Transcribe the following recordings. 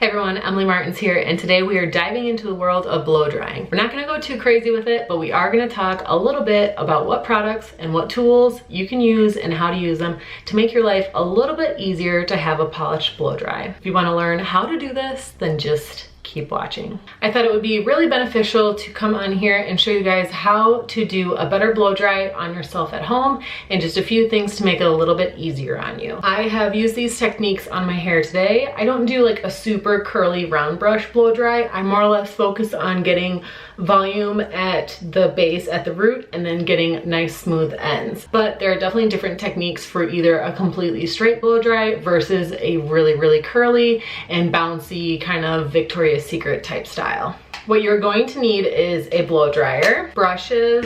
Hey everyone, Emily Martins here, and today we are diving into the world of blow drying. We're not gonna go too crazy with it, but we are gonna talk a little bit about what products and what tools you can use and how to use them to make your life a little bit easier to have a polished blow dry. If you wanna learn how to do this, then just keep watching. I thought it would be really beneficial to come on here and show you guys how to do a better blow dry on yourself at home and just a few things to make it a little bit easier on you. I have used these techniques on my hair today. I don't do like a super curly round brush blow dry. I more or less focus on getting volume at the base, at the root, and then getting nice smooth ends. But there are definitely different techniques for either a completely straight blow dry versus a really curly and bouncy kind of Victoria's Secret type style. What you're going to need is a blow dryer, brushes,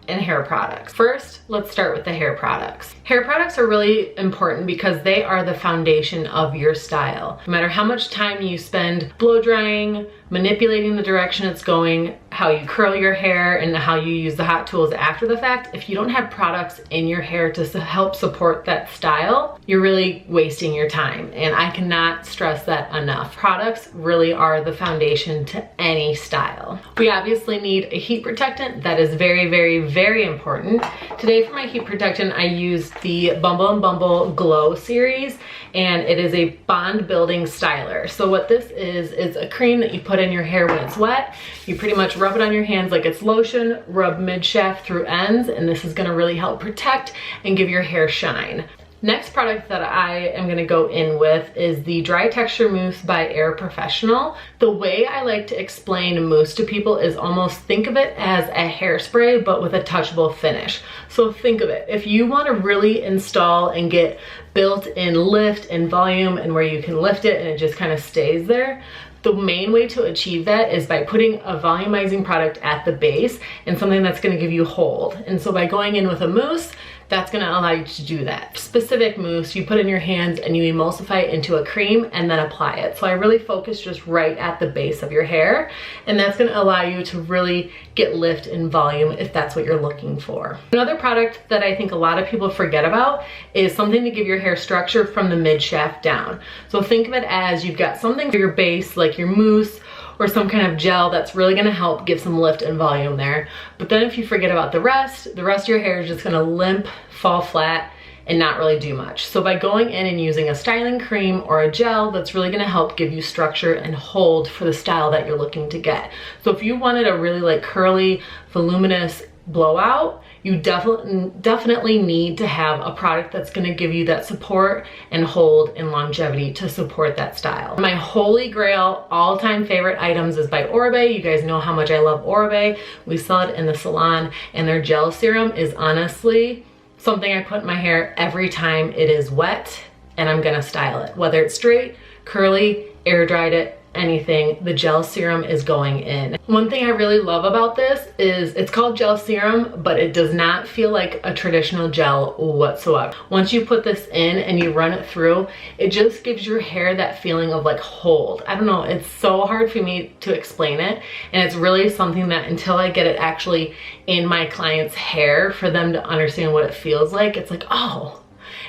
and hair products. First, let's start with the hair products. Hair products are really important because they are the foundation of your style. No matter how much time you spend blow drying, manipulating the direction it's going, how you curl your hair, and how you use the hot tools after the fact, if you don't have products in your hair to help support that style, you're really wasting your time. And I cannot stress that enough. Products really are the foundation to any style. We obviously need a heat protectant. That is very important. Today for my heat protectant, I used the Bumble & Bumble Glow series, and it is a bond building styler. So what this is a cream that you put in your hair when it's wet. You pretty much rub it on your hands like it's lotion, rub mid shaft through ends, and this is gonna really help protect and give your hair shine. Next product that I am gonna go in with is the Dry Texture Mousse by Air Professional. The way I like to explain mousse to people is almost think of it as a hairspray, but with a touchable finish. So think of it, if you wanna really install and get built-in lift and volume and where you can lift it and it just kind of stays there, the main way to achieve that is by putting a volumizing product at the base and something that's gonna give you hold. And so by going in with a mousse, that's gonna allow you to do that. Specific mousse you put in your hands and you emulsify it into a cream and then apply it. So I really focus just right at the base of your hair, and that's gonna allow you to really get lift and volume if that's what you're looking for. Another product that I think a lot of people forget about is something to give your hair structure from the mid shaft down. So think of it as you've got something for your base, like your mousse, or some kind of gel that's really gonna help give some lift and volume there. But then if you forget about the rest of your hair is just gonna limp, fall flat, and not really do much. So by going in and using a styling cream or a gel, that's really gonna help give you structure and hold for the style that you're looking to get. So if you wanted a really like curly, voluminous blowout, you definitely need to have a product that's gonna give you that support and hold and longevity to support that style. My holy grail all-time favorite items is by Oribe. You guys know how much I love Oribe. We sell it in the salon, and their gel serum is honestly something I put in my hair every time it is wet and I'm gonna style it. Whether it's straight, curly, air dried it, anything, the gel serum is going in. One thing I really love about this is it's called gel serum, but it does not feel like a traditional gel whatsoever. Once you put this in and you run it through, it just gives your hair that feeling of like hold. I don't know, it's so hard for me to explain it, and it's really something that until I get it actually in my client's hair for them to understand what it feels like, it's like, oh,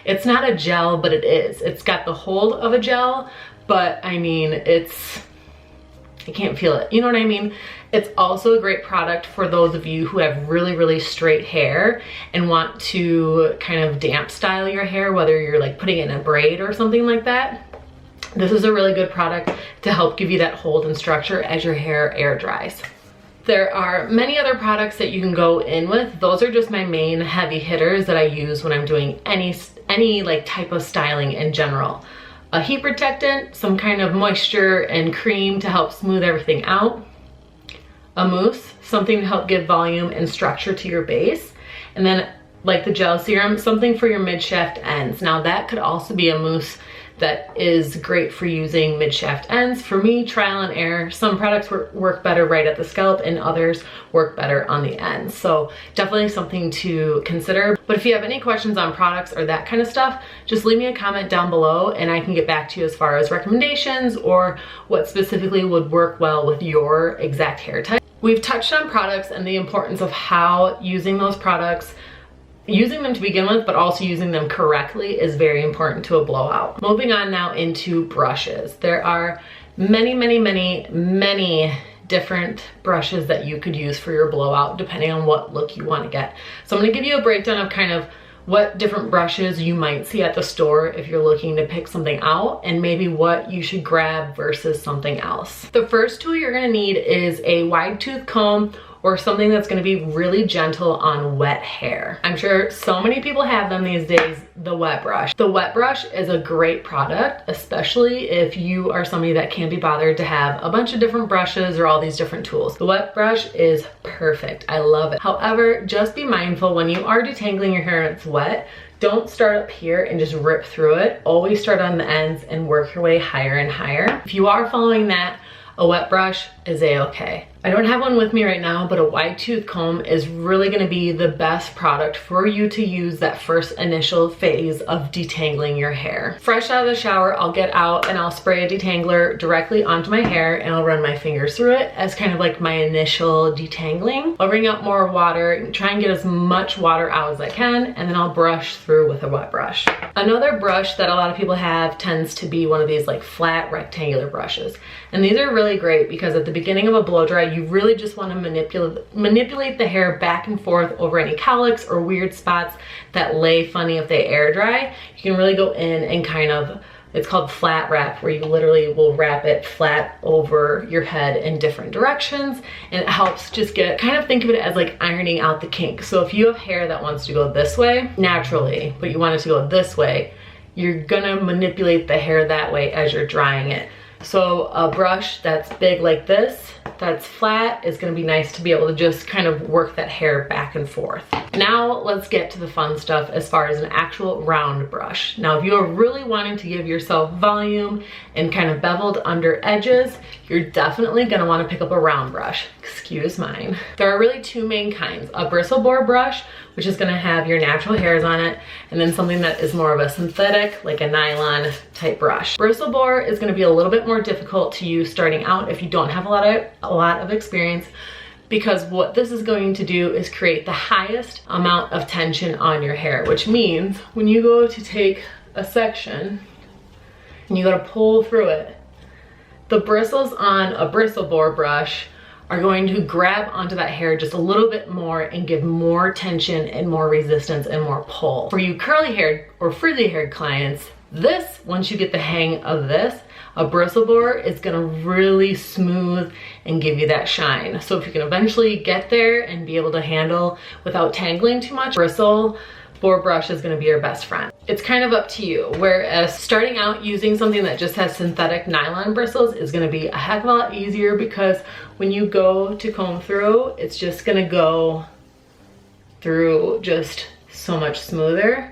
it's not a gel, but it is. It's got the hold of a gel, but I mean, I can't feel it. You know what I mean? It's also a great product for those of you who have really straight hair and want to kind of damp style your hair, whether you're like putting it in a braid or something like that. This is a really good product to help give you that hold and structure as your hair air dries. There are many other products that you can go in with. Those are just my main heavy hitters that I use when I'm doing any like type of styling in general. A heat protectant, some kind of moisture and cream to help smooth everything out, a mousse, something to help give volume and structure to your base, and then like the gel serum, something for your mid shaft ends. Now that could also be a mousse that is great for using mid shaft ends. For me, trial and error. Some products work better right at the scalp and others work better on the ends. So definitely something to consider. But if you have any questions on products or that kind of stuff, just leave me a comment down below and I can get back to you as far as recommendations or what specifically would work well with your exact hair type. We've touched on products and the importance of how using those products using them to begin with, but also using them correctly is very important to a blowout. Moving on now into brushes. There are many different brushes that you could use for your blowout depending on what look you want to get. So I'm going to give you a breakdown of kind of what different brushes you might see at the store if you're looking to pick something out, and maybe what you should grab versus something else. The first tool you're going to need is a wide tooth comb, or something that's going to be really gentle on wet hair. I'm sure so many people have them these days, the wet brush. The wet brush is a great product, especially if you are somebody that can't be bothered to have a bunch of different brushes or all these different tools. The wet brush is perfect. I love it. However, just be mindful when you are detangling your hair and it's wet, don't start up here and just rip through it. Always start on the ends and work your way higher and higher. If you are following that, a wet brush is a-okay. I don't have one with me right now, but a wide tooth comb is really gonna be the best product for you to use that first initial phase of detangling your hair. Fresh out of the shower, I'll get out and I'll spray a detangler directly onto my hair, and I'll run my fingers through it as kind of like my initial detangling. I'll bring out more water and try and get as much water out as I can, and then I'll brush through with a wet brush. Another brush that a lot of people have tends to be one of these like flat rectangular brushes. And these are really great because at the beginning of a blow dry, you really just want to manipulate the hair back and forth over any cowlicks or weird spots that lay funny if they air dry. You can really go in and kind of, it's called flat wrap, where you literally will wrap it flat over your head in different directions, and it helps just get, kind of think of it as like ironing out the kink. So if you have hair that wants to go this way naturally, but you want it to go this way, you're gonna manipulate the hair that way as you're drying it. So a brush that's big like this, that's flat, is gonna be nice to be able to just kind of work that hair back and forth. Now let's get to the fun stuff as far as an actual round brush. Now if you are really wanting to give yourself volume and kind of beveled under edges, you're definitely gonna wanna pick up a round brush. Excuse mine. There are really two main kinds. A bristle board brush, which is gonna have your natural hairs on it, and then something that is more of a synthetic, like a nylon type brush. Bristle board is gonna be a little bit more difficult to use starting out if you don't have a lot of experience, because what this is going to do is create the highest amount of tension on your hair, which means when you go to take a section and you go to pull through it, the bristles on a bristle board brush are going to grab onto that hair just a little bit more and give more tension and more resistance and more pull. For you curly haired or frizzy haired clients, this, once you get the hang of this, a bristle board is gonna really smooth and give you that shine. So if you can eventually get there and be able to handle without tangling too much, bristle board brush is gonna be your best friend. It's kind of up to you. Whereas starting out using something that just has synthetic nylon bristles is gonna be a heck of a lot easier, because when you go to comb through, it's just gonna go through just so much smoother.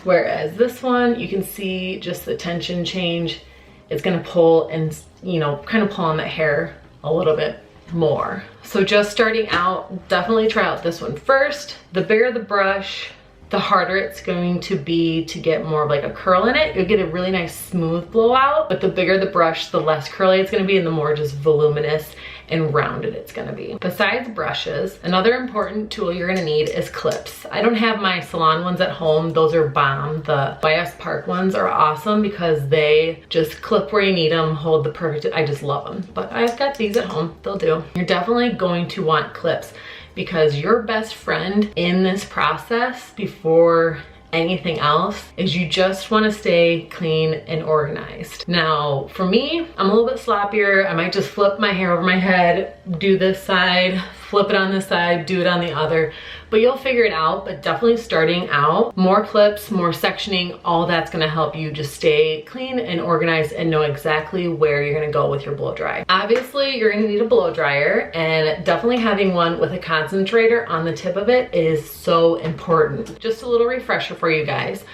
Whereas this one, you can see just the tension change. It's gonna pull and, you know, kind of pull on that hair a little bit more. So just starting out, definitely try out this one first. The bigger the brush, the harder it's going to be to get more of like a curl in it. You'll get a really nice smooth blowout, but the bigger the brush, the less curly it's gonna be and the more just voluminous and rounded it's gonna be. Besides brushes, another important tool you're gonna need is clips. I don't have my salon ones at home. Those are bomb. The YS Park ones are awesome because they just clip where you need them, hold the perfect, I just love them. But I've got these at home, they'll do. You're definitely going to want clips, because your best friend in this process before anything else is you just want to stay clean and organized. Now for me, I'm a little bit sloppier. I might just flip my hair over my head, do this side, flip it on this side, do it on the other, but you'll figure it out. But definitely starting out, more clips, more sectioning, all that's gonna help you just stay clean and organized and know exactly where you're gonna go with your blow dry. Obviously, you're gonna need a blow dryer, and definitely having one with a concentrator on the tip of it is so important. Just a little refresher for you guys.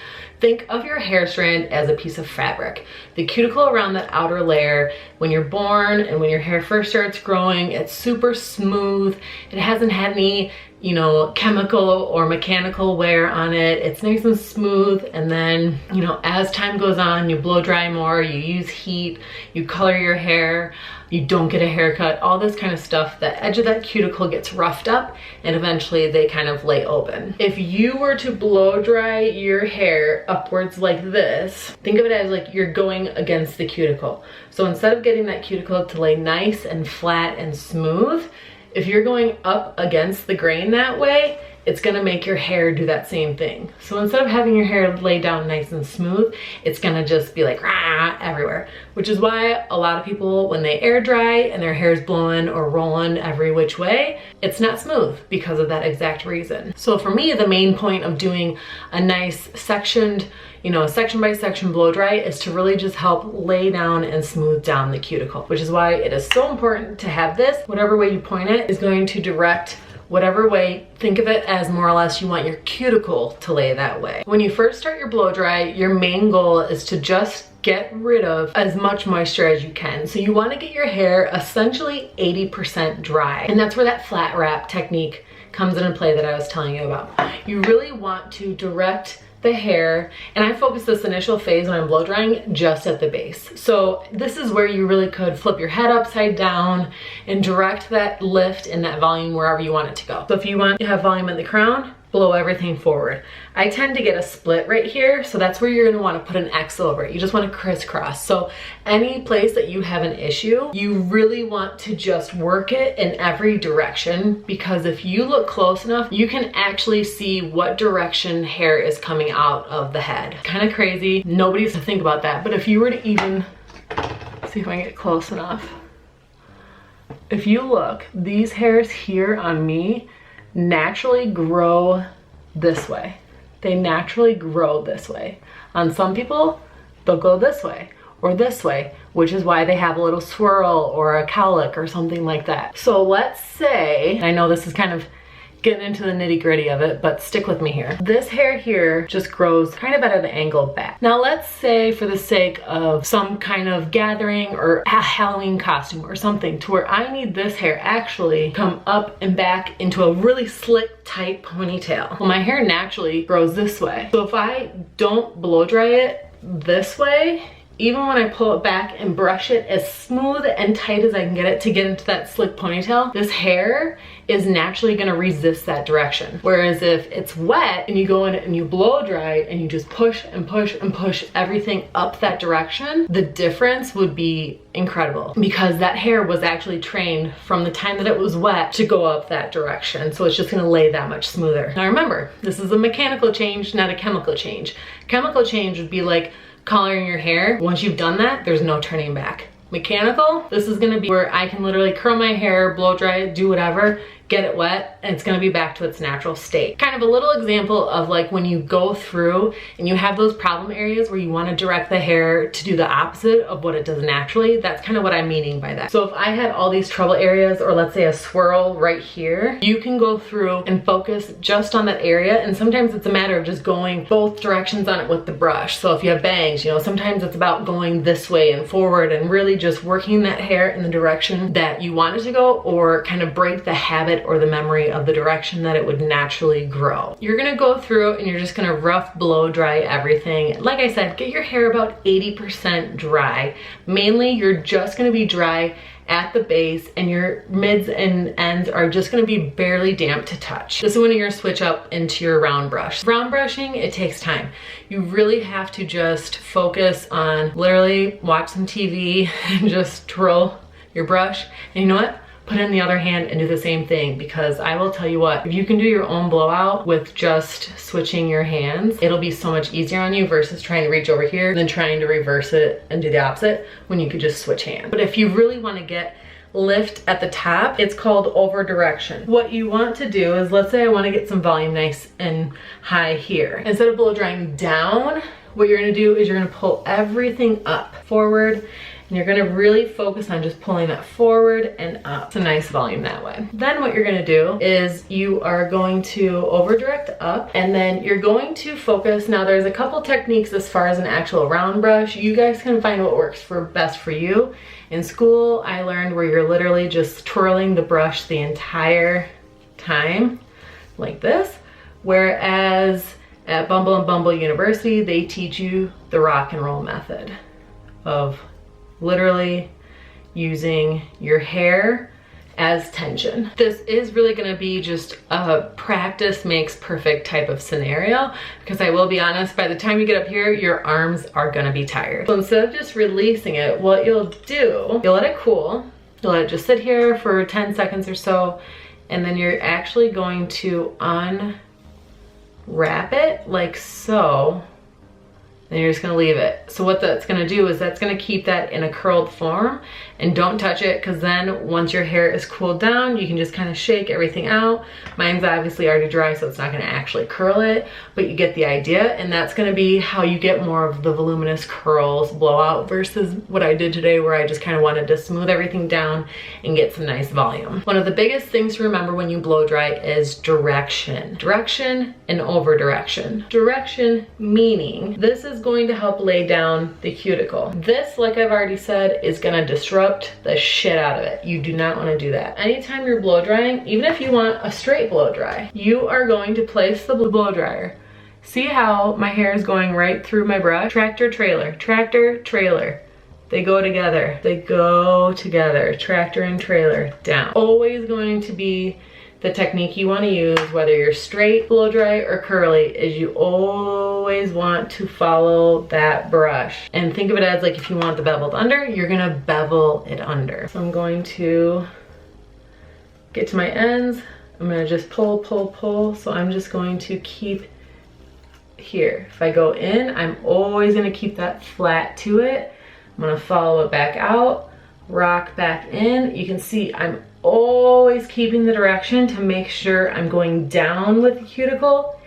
Think of your hair strand as a piece of fabric. The cuticle around that outer layer, when you're born and when your hair first starts growing, it's super smooth. It hasn't had any you know, chemical or mechanical wear on it. It's nice and smooth, and then, you know, as time goes on, you blow dry more, you use heat, you color your hair, you don't get a haircut, all this kind of stuff. The edge of that cuticle gets roughed up and eventually they kind of lay open. If you were to blow dry your hair upwards like this, think of it as like you're going against the cuticle. So instead of getting that cuticle to lay nice and flat and smooth, if you're going up against the grain that way, it's gonna make your hair do that same thing. So instead of having your hair lay down nice and smooth, it's gonna just be like rah everywhere, which is why a lot of people, when they air dry and their hair is blowing or rolling every which way, it's not smooth because of that exact reason. So for me, the main point of doing a nice sectioned, you know, section by section blow dry is to really just help lay down and smooth down the cuticle, which is why it is so important to have this. Whatever way you point it is going to direct whatever way. Think of it as more or less you want your cuticle to lay that way. When you first start your blow dry, your main goal is to just get rid of as much moisture as you can. So you want to get your hair essentially 80% dry. And that's where that flat wrap technique comes into play that I was telling you about. You really want to direct the hair, and I focus this initial phase when I'm blow drying just at the base. So this is where you really could flip your head upside down and direct that lift and that volume wherever you want it to go. So if you want to have volume in the crown, blow everything forward. I tend to get a split right here, so that's where you're gonna wanna put an X over it. You just wanna crisscross. So any place that you have an issue, you really want to just work it in every direction, because if you look close enough, you can actually see what direction hair is coming out of the head. Kind of crazy, nobody used to think about that, but if you were to even, see if I can get close enough. If you look, these hairs here on me naturally grow this way. They naturally grow this way. On some people, they'll go this way or this way, which is why they have a little swirl or a cowlick or something like that. So let's say, I know this is kind of getting into the nitty gritty of it, but stick with me here. This hair here just grows kind of at an angle back. Now let's say, for the sake of some kind of gathering or a Halloween costume or something, to where I need this hair actually come up and back into a really slick, tight ponytail. Well, my hair naturally grows this way. So if I don't blow dry it this way, even when I pull it back and brush it as smooth and tight as I can get it to get into that slick ponytail, this hair is naturally gonna resist that direction. Whereas if it's wet and you go in and you blow dry and you just push and push and push everything up that direction, the difference would be incredible, because that hair was actually trained from the time that it was wet to go up that direction. So it's just gonna lay that much smoother. Now remember, this is a mechanical change, not a chemical change. Chemical change would be like coloring your hair. Once you've done that, there's no turning back. Mechanical, this is gonna be where I can literally curl my hair, blow dry it, do whatever, get it wet, and it's gonna be back to its natural state. Kind of a little example of like when you go through and you have those problem areas where you wanna direct the hair to do the opposite of what it does naturally, that's kind of what I'm meaning by that. So if I had all these trouble areas, or let's say a swirl right here, you can go through and focus just on that area, and sometimes it's a matter of just going both directions on it with the brush. So if you have bangs, you know, sometimes it's about going this way and forward and really just working that hair in the direction that you want it to go, or kind of break the habit or the memory of the direction that it would naturally grow. You're gonna go through and you're just gonna rough blow dry everything. Like I said, get your hair about 80% dry. Mainly, you're just gonna be dry at the base, and your mids and ends are just gonna be barely damp to touch. This is when you're gonna switch up into your round brush. Round brushing, it takes time. You really have to just focus on literally watch some TV and just twirl your brush. And you know what? Put it in the other hand and do the same thing, because I will tell you what, if you can do your own blowout with just switching your hands, it'll be so much easier on you versus trying to reach over here than trying to reverse it and do the opposite when you could just switch hands. But if you really want to get lift at the top, it's called over direction. What you want to do is, let's say I want to get some volume nice and high here. Instead of blow drying down, what you're going to do is you're going to pull everything up forward, and you're gonna really focus on just pulling that forward and up. It's a nice volume that way. Then what you're gonna do is you are going to over direct up, and then you're going to focus. Now there's a couple techniques as far as an actual round brush. You guys can find what works best for you. In school, I learned where you're literally just twirling the brush the entire time. like this. Whereas at Bumble & Bumble University, they teach you the rock and roll method of literally using your hair as tension. This is really gonna be just a practice makes perfect type of scenario, because I will be honest, by the time you get up here, your arms are gonna be tired. So instead of just releasing it, what you'll do, you'll let it cool. You'll let it just sit here for 10 seconds or so, and then you're actually going to unwrap it like so. Then you're just gonna leave it. So what that's gonna do is that's gonna keep that in a curled form, and don't touch it, because then once your hair is cooled down, you can just kind of shake everything out. Mine's obviously already dry, so it's not gonna actually curl it, but you get the idea, and that's gonna be how you get more of the voluminous curls blowout versus what I did today, where I just kind of wanted to smooth everything down and get some nice volume. One of the biggest things to remember when you blow dry is direction. Direction and over direction. Direction meaning this is going to help lay down the cuticle. This, like I've already said, is gonna disrupt the shit out of it. You do not want to do that. Anytime you're blow drying, even if you want a straight blow dry, you are going to place the blow dryer. See how my hair is going right through my brush? Tractor, trailer, tractor, trailer. They go together. They go together. Tractor and trailer down. Always going to be the technique you want to use, whether you're straight, blow dry, or curly, is you always want to follow that brush. And think of it as like, if you want the beveled under, you're gonna bevel it under. So I'm going to get to my ends. I'm gonna just pull, pull, pull. So I'm just going to keep here. If I go in, I'm always gonna keep that flat to it. I'm gonna follow it back out, rock back in. You can see I'm always keeping the direction to make sure I'm going down with the cuticle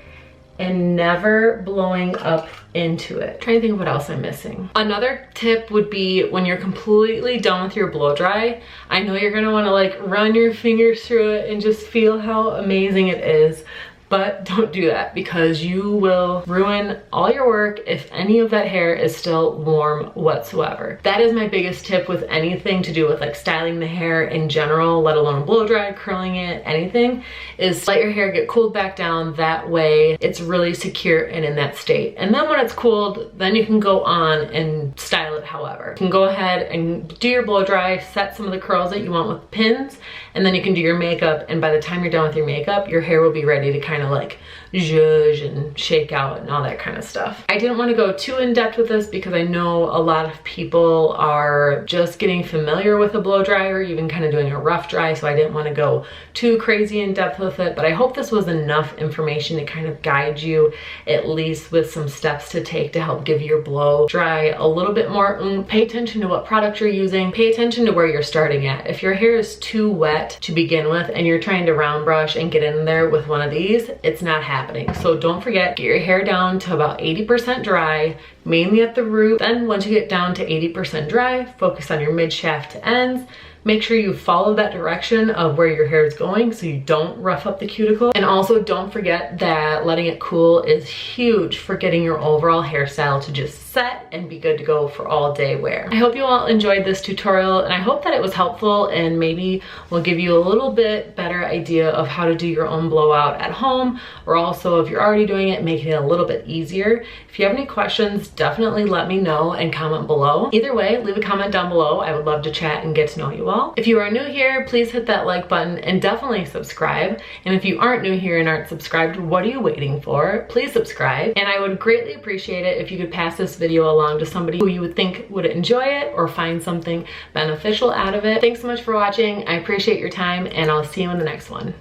and never blowing up into it. I'm trying to think of what else I'm missing. Another tip would be when you're completely done with your blow dry, I know you're gonna wanna like run your fingers through it and just feel how amazing it is. But don't do that, because you will ruin all your work if any of that hair is still warm whatsoever. That is my biggest tip with anything to do with like styling the hair in general, let alone blow dry, curling it, anything, is let your hair get cooled back down. That way it's really secure and in that state. And then when it's cooled, then you can go on and style it however. You can go ahead and do your blow dry, set some of the curls that you want with pins, and then you can do your makeup, and by the time you're done with your makeup, your hair will be ready to kind of like zhuzh and shake out and all that kind of stuff. I didn't want to go too in depth with this because I know a lot of people are just getting familiar with a blow dryer, even kind of doing a rough dry, so I didn't want to go too crazy in depth with it, but I hope this was enough information to kind of guide you at least with some steps to take to help give your blow dry a little bit more. Pay attention to what product you're using, pay attention to where you're starting at. If your hair is too wet to begin with and you're trying to round brush and get in there with one of these, it's not happening. So don't forget, get your hair down to about 80% dry, mainly at the root. Then once you get down to 80% dry, focus on your mid shaft to ends. Make sure you follow that direction of where your hair is going so you don't rough up the cuticle. And also don't forget that letting it cool is huge for getting your overall hairstyle to just set and be good to go for all day wear. I hope you all enjoyed this tutorial, and I hope that it was helpful and maybe will give you a little bit better idea of how to do your own blowout at home, or also if you're already doing it, making it a little bit easier. If you have any questions, definitely let me know and comment below. Either way, leave a comment down below. I would love to chat and get to know you all. If you are new here, please hit that like button and definitely subscribe. And if you aren't new here and aren't subscribed, what are you waiting for? Please subscribe. And I would greatly appreciate it if you could pass this video along to somebody who you would think would enjoy it or find something beneficial out of it. Thanks so much for watching. I appreciate your time, and I'll see you in the next one.